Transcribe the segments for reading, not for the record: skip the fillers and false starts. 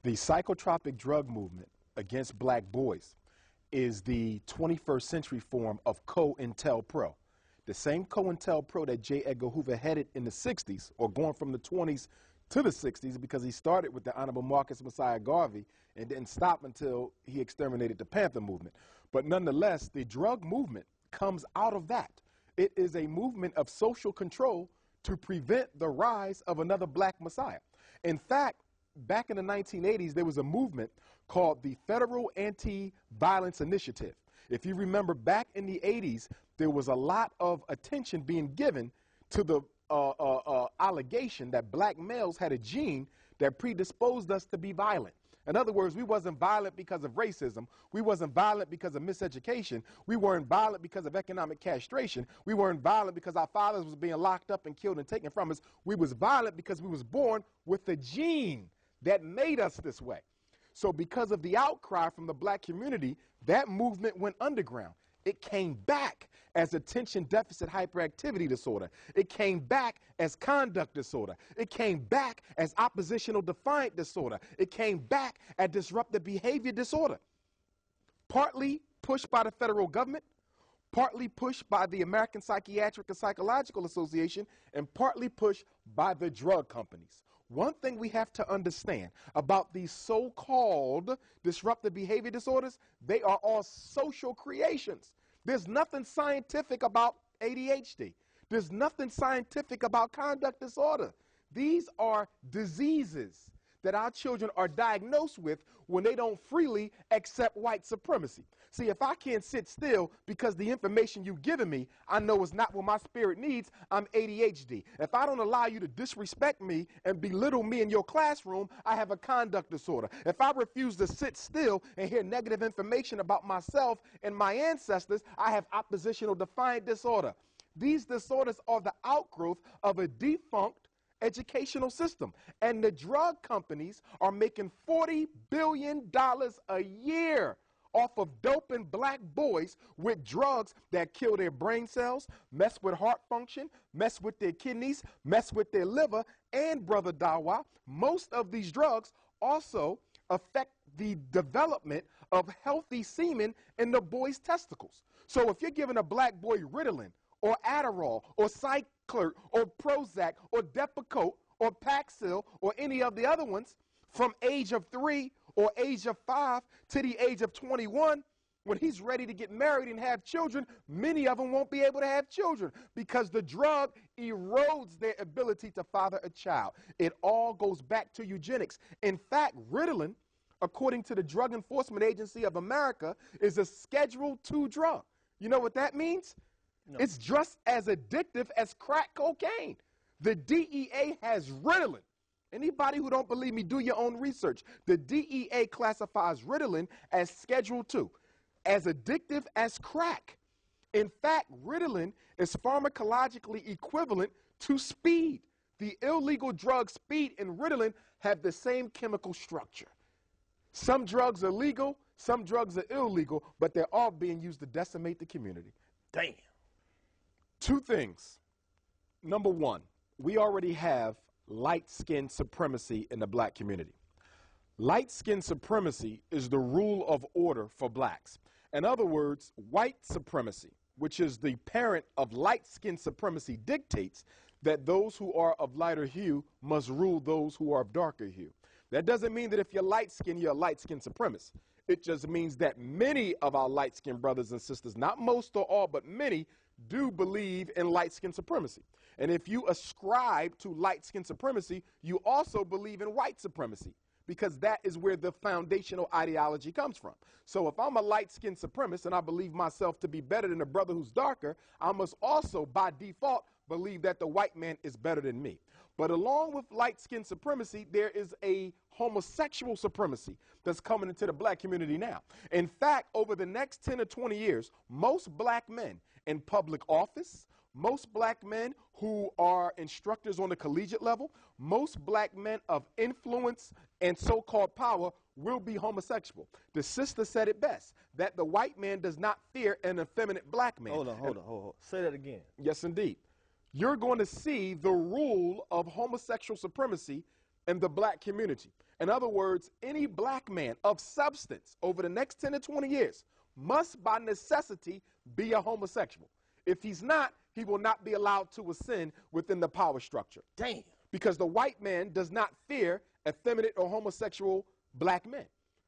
The psychotropic drug movement against black boys is the 21st century form of COINTELPRO. The same COINTELPRO that J. Edgar Hoover headed in the 60s, or going from the 20s to the 60s, because he started with the Honorable Marcus Messiah Garvey and didn't stop until he exterminated the Panther movement. But nonetheless, the drug movement comes out of that. It is a movement of social control to prevent the rise of another black messiah. In fact, back in the 1980s, there was a movement called the Federal Anti-Violence Initiative. If you remember, back in the 80s, there was a lot of attention being given to the allegation that black males had a gene that predisposed us to be violent. In other words, we wasn't violent because of racism. We wasn't violent because of miseducation. We weren't violent because of economic castration. We weren't violent because our fathers was being locked up and killed and taken from us. We was violent because we was born with a gene that made us this way. So because of the outcry from the black community, that movement went underground. It came back as attention deficit hyperactivity disorder. It came back as conduct disorder. It came back as oppositional defiant disorder. It came back as disruptive behavior disorder. Partly pushed by the federal government, partly pushed by the American Psychiatric and Psychological Association, and partly pushed by the drug companies. One thing we have to understand about these so-called disruptive behavior disorders, they are all social creations. There's nothing scientific about ADHD. There's nothing scientific about conduct disorder. These are diseases that our children are diagnosed with when they don't freely accept white supremacy. See, if I can't sit still because the information you've given me, I know is not what my spirit needs, I'm ADHD. If I don't allow you to disrespect me and belittle me in your classroom, I have a conduct disorder. If I refuse to sit still and hear negative information about myself and my ancestors, I have oppositional defiant disorder. These disorders are the outgrowth of a defunct educational system. And the drug companies are making $40 billion a year off of doping black boys with drugs that kill their brain cells, mess with heart function, mess with their kidneys, mess with their liver, and, Brother Dawa, most of these drugs also affect the development of healthy semen in the boy's testicles. So if you're giving a black boy Ritalin or Adderall or Cyclert or Prozac or Depakote or Paxil or any of the other ones from age of 3 or age of 5 to the age of 21, when he's ready to get married and have children, many of them won't be able to have children because the drug erodes their ability to father a child. It all goes back to eugenics. In fact, Ritalin, according to the Drug Enforcement Agency of America, is a Schedule II drug. You know what that means? No. It's just as addictive as crack cocaine. The DEA has Ritalin. Anybody who don't believe me, do your own research. The DEA classifies Ritalin as Schedule II, as addictive as crack. In fact, Ritalin is pharmacologically equivalent to speed. The illegal drugs speed and Ritalin have the same chemical structure. Some drugs are legal, some drugs are illegal, but they're all being used to decimate the community. Damn. Two things. Number one, we already have light skin supremacy in the black community. Light skin supremacy is the rule of order for blacks. In other words, white supremacy, which is the parent of light skin supremacy, dictates that those who are of lighter hue must rule those who are of darker hue. That doesn't mean that if you're light skinned, you're a light skin supremacist. It just means that many of our light skinned brothers and sisters, not most or all, but many, do believe in light skin supremacy. And if you ascribe to light skin supremacy, you also believe in white supremacy, because that is where the foundational ideology comes from. So if I'm a light skin supremacist and I believe myself to be better than a brother who's darker, I must also, by default, believe that the white man is better than me. But along with light skin supremacy, there is a homosexual supremacy that's coming into the black community now. In fact, over the next 10 or 20 years, most black men in public office, most black men who are instructors on the collegiate level, most black men of influence and so-called power will be homosexual. The sister said it best, that the white man does not fear an effeminate black man. Hold on. Say that again. Yes, indeed. You're going to see the rule of homosexual supremacy in the black community. In other words, any black man of substance over the next 10 to 20 years must by necessity be a homosexual. If he's not, he will not be allowed to ascend within the power structure. Damn. Because the white man does not fear effeminate or homosexual black men.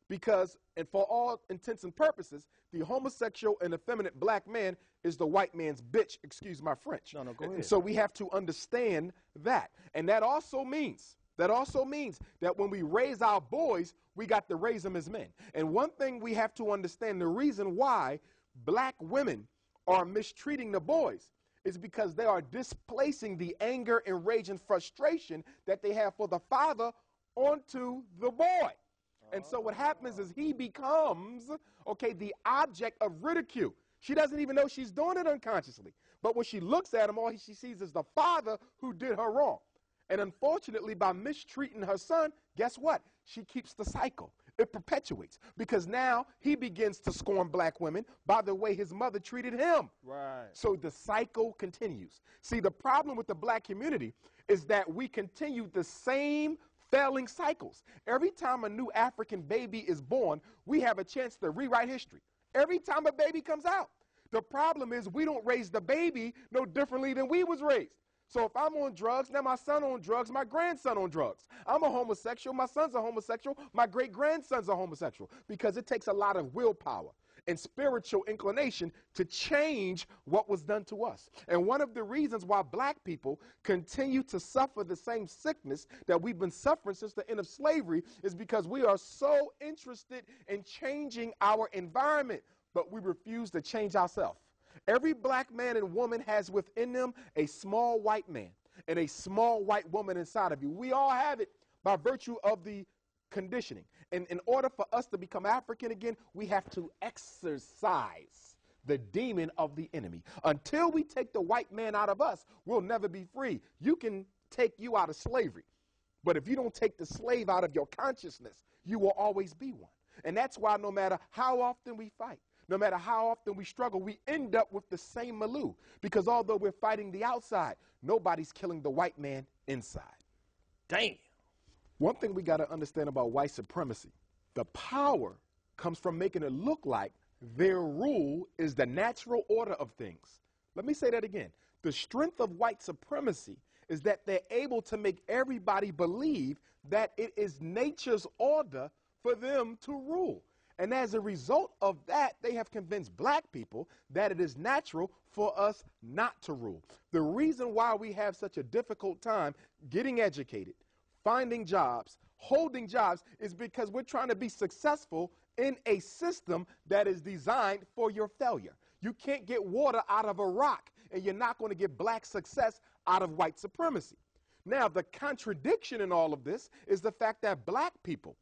Because, and for all intents and purposes, the homosexual and effeminate black man is the white man's bitch, excuse my French. No, go ahead. And so we have to understand that. And that also means that when we raise our boys, we got to raise them as men. And one thing we have to understand, the reason why black women are mistreating the boys is because they are displacing the anger and rage and frustration that they have for the father onto the boy. And so what happens is he becomes, okay, the object of ridicule. She doesn't even know she's doing it unconsciously. But when she looks at him, all she sees is the father who did her wrong. And unfortunately, by mistreating her son, guess what? She keeps the cycle. It perpetuates. Because now he begins to scorn black women by the way his mother treated him. Right. So the cycle continues. See, the problem with the black community is that we continue the same failing cycles. Every time a new African baby is born, we have a chance to rewrite history. Every time a baby comes out. The problem is we don't raise the baby no differently than we was raised. So if I'm on drugs, now my son on drugs, my grandson on drugs. I'm a homosexual, my son's a homosexual, my great-grandson's a homosexual. Because it takes a lot of willpower and spiritual inclination to change what was done to us. And one of the reasons why black people continue to suffer the same sickness that we've been suffering since the end of slavery is because we are so interested in changing our environment, but we refuse to change ourselves. Every black man and woman has within them a small white man and a small white woman inside of you. We all have it by virtue of the conditioning. And in order for us to become African again, we have to exercise the demon of the enemy. Until we take the white man out of us, we'll never be free. You can take you out of slavery, but if you don't take the slave out of your consciousness, you will always be one. And that's why no matter how often we fight, no matter how often we struggle, we end up with the same milieu. Because although we're fighting the outside, nobody's killing the white man inside. Damn. One thing we got to understand about white supremacy, the power comes from making it look like their rule is the natural order of things. Let me say that again. The strength of white supremacy is that they're able to make everybody believe that it is nature's order for them to rule. And as a result of that, they have convinced black people that it is natural for us not to rule. The reason why we have such a difficult time getting educated, finding jobs, holding jobs, is because we're trying to be successful in a system that is designed for your failure. You can't get water out of a rock, and you're not going to get black success out of white supremacy. Now, the contradiction in all of this is the fact that black people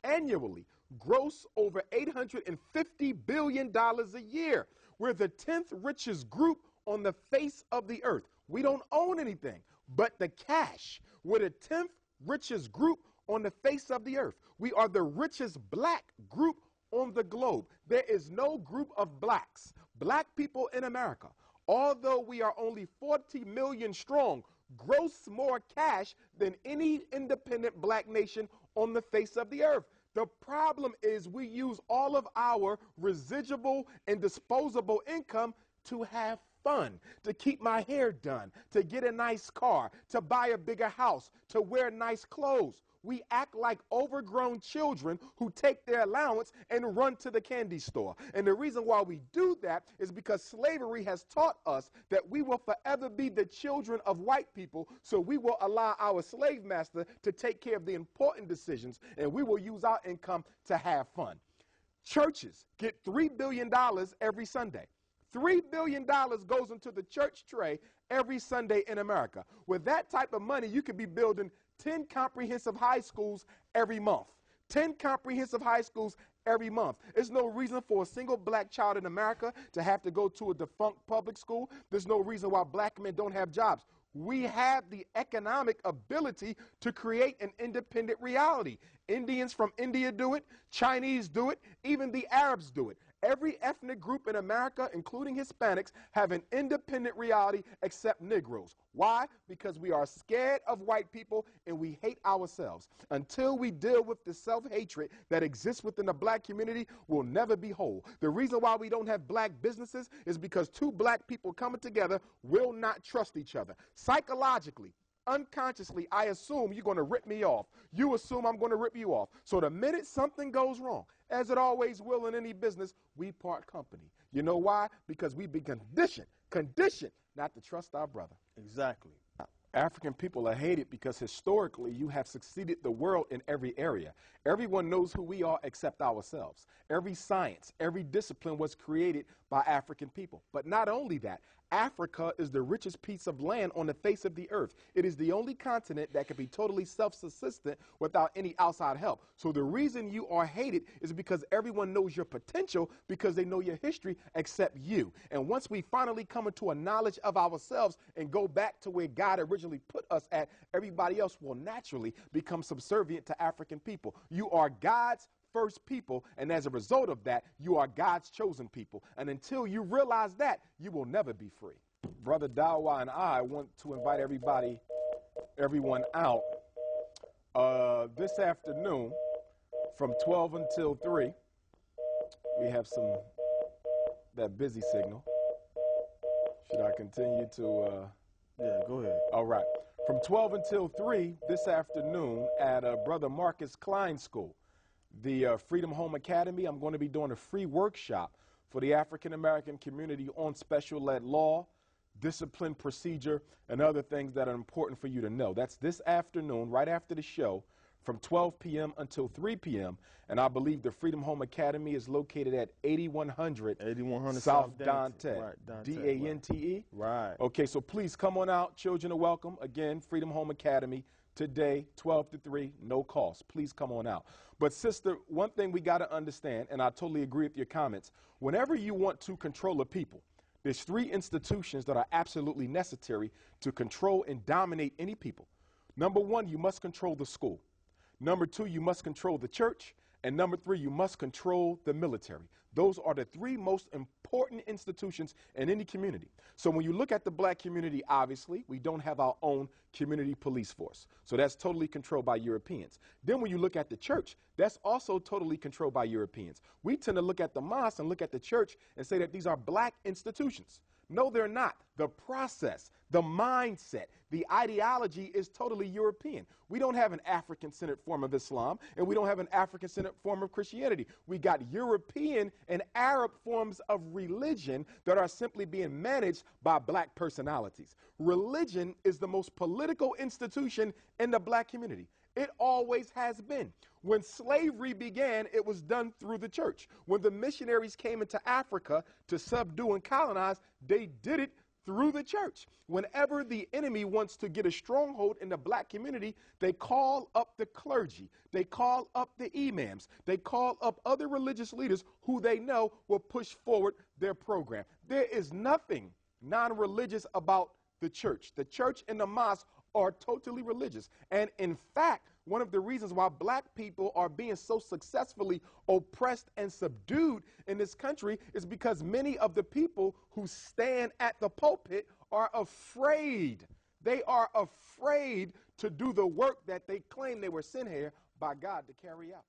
annually gross over $850 billion a year. We're the 10th richest group on the face of the earth. We don't own anything but the cash. We're the 10th richest group on the face of the earth. We are the richest black group on the globe. There is no group of blacks, black people in America, although we are only 40 million strong, gross more cash than any independent black nation on the face of the earth. The problem is we use all of our residual and disposable income to have fun, to keep my hair done, to get a nice car, to buy a bigger house, to wear nice clothes. We act like overgrown children who take their allowance and run to the candy store. And the reason why we do that is because slavery has taught us that we will forever be the children of white people, so we will allow our slave master to take care of the important decisions, and we will use our income to have fun. Churches get $3 billion every Sunday. $3 billion goes into the church tray every Sunday in America. With that type of money, you could be building 10 comprehensive high schools every month. 10 comprehensive high schools every month. There's no reason for a single black child in America to have to go to a defunct public school. There's no reason why black men don't have jobs. We have the economic ability to create an independent reality. Indians from India do it. Chinese do it. Even the Arabs do it. Every ethnic group in America, including Hispanics, have an independent reality except Negroes. Why? Because we are scared of white people and we hate ourselves. Until we deal with the self-hatred that exists within the black community, we'll never be whole. The reason why we don't have black businesses is because two black people coming together will not trust each other. Psychologically, unconsciously, I assume you're going to rip me off. You assume I'm going to rip you off. So the minute something goes wrong, as it always will in any business, we part company. You know why? Because we've been conditioned not to trust our brother. Exactly. African people are hated because historically you have succeeded the world in every area. Everyone knows who we are except ourselves. Every science, every discipline was created by African people. But not only that, Africa is the richest piece of land on the face of the earth. It is the only continent that can be totally self-subsistent without any outside help. So the reason you are hated is because everyone knows your potential because they know your history except you. And once we finally come into a knowledge of ourselves and go back to where God originally put us at, everybody else will naturally become subservient to African people. You are God's first people, and as a result of that, you are God's chosen people. And until you realize that, you will never be free. Brother Dawa and I want to invite everyone out this afternoon from 12 until 3. We have that busy signal. Should I continue to? Yeah, go ahead. All right. From 12 until 3 this afternoon at Brother Marcus Klein School, the Freedom Home Academy, I'm going to be doing a free workshop for the African American community on special ed law, discipline procedure, and other things that are important for you to know. That's this afternoon, right after the show, from 12 p.m. until 3 p.m. And I believe the Freedom Home Academy is located at 8100 South Dante. Right, Dante. D-A-N-T-E? Right. Okay, so please come on out. Children are welcome. Again, Freedom Home Academy today, 12 to 3, no cost. Please come on out. But sister, one thing we got to understand, and I totally agree with your comments, whenever you want to control a people, there's 3 institutions that are absolutely necessary to control and dominate any people. Number 1, you must control the school. Number 2, you must control the church. And number 3, you must control the military. Those are the 3 most important institutions in any community. So when you look at the black community, obviously, we don't have our own community police force. So that's totally controlled by Europeans. Then when you look at the church, that's also totally controlled by Europeans. We tend to look at the mosque and look at the church and say that these are black institutions. No, they're not. The process, the mindset, the ideology is totally European. We don't have an African-centered form of Islam, and we don't have an African-centered form of Christianity. We got European and Arab forms of religion that are simply being managed by black personalities. Religion is the most political institution in the black community. It always has been. When slavery began, it was done through the church. When the missionaries came into Africa to subdue and colonize, they did it through the church. Whenever the enemy wants to get a stronghold in the black community, they call up the clergy. They call up the imams. They call up other religious leaders who they know will push forward their program. There is nothing non-religious about the church. The church and the mosque are totally religious. And in fact, one of the reasons why black people are being so successfully oppressed and subdued in this country is because many of the people who stand at the pulpit are afraid. They are afraid to do the work that they claim they were sent here by God to carry out.